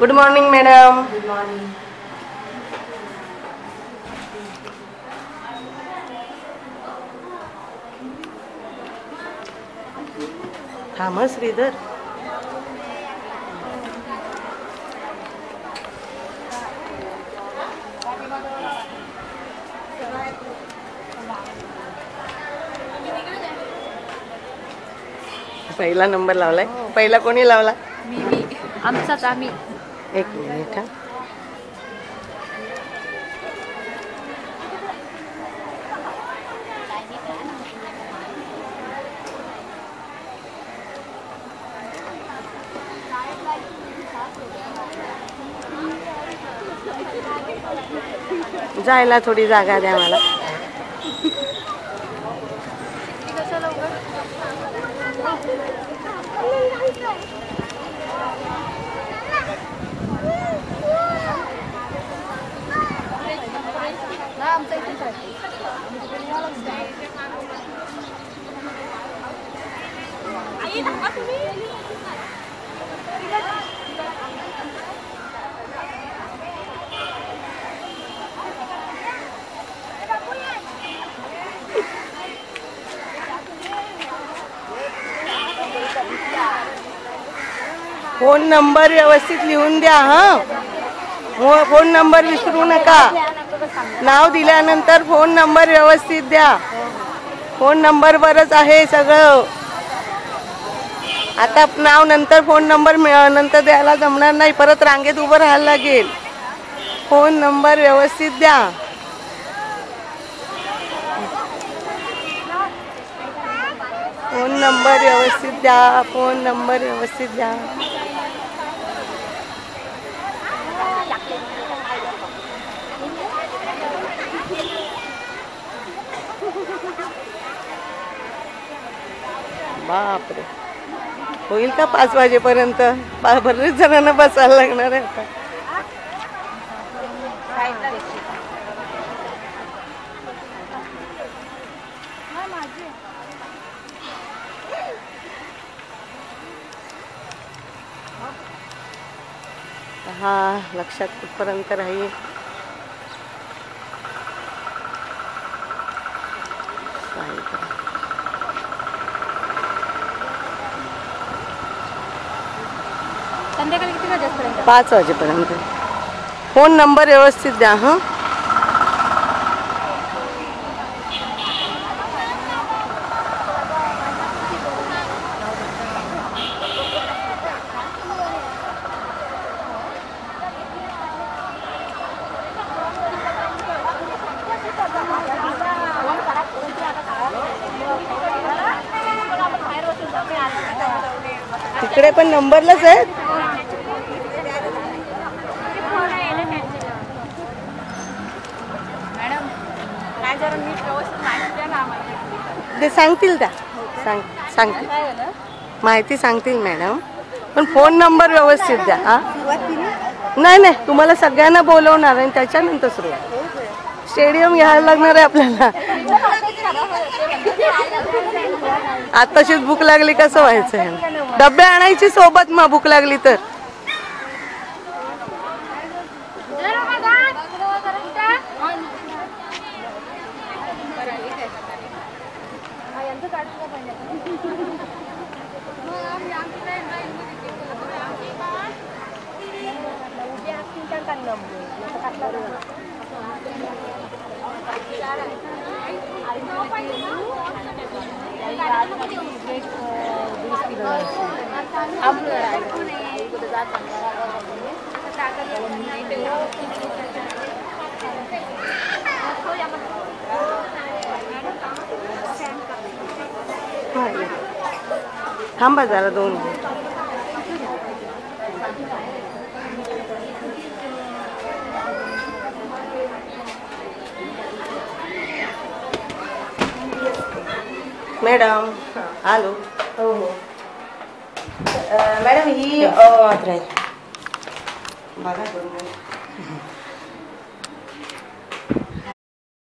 Good morning madam. Good morning. थांब श्रीधर. पहिला number लावलाय. पहिला कोणी लावला? मी. आमचाच आम्ही. एक मिनिट हा. जायला थोडी जागा द्या मला. फोन नंबर व्यवस्थित लिहून द्या. हा, फोन नंबर विसरू नका. नाव दिल्यानंतर फोन नंबर व्यवस्थित द्या. फोन नंबरवरच आहे सगळं. आता नाव नंतर फोन नंबर नंतर द्यायला जमणार नाही. परत रांगेत उभं राहायला लागेल. फोन नंबर व्यवस्थित द्या. फोन नंबर व्यवस्थित द्या. फोन नंबर व्यवस्थित द्या. बापरे, होईल का 5 वाजेपर्यंत? बरेच जणांना बसायला लागणार आहे आता. हा, लक्षात कुठपर्यंत राहील? संध्याकाळी किती वाजेपर्यंत? 5 वाजेपर्यंत. फोन नंबर व्यवस्थित द्या. हा, तिकडे पण नंबरलाच आहेत. ते सांगतील त्या. सांगतील माहिती सांगतील मॅडम. पण फोन नंबर व्यवस्थित द्या. हा, नाही, तुम्हाला सगळ्यांना बोलवणार आहे त्याच्यानंतर सुरू. स्टेडियम घ्यायला लागणार आहे आपल्याला. आताशीच भूक लागली, कसं व्हायचं? डबे आणायची सोबत मग भूक लागली तर. थांबा जरा 2 मिनिट. Madam, hello. हो हो मॅडम, ही बघा करून.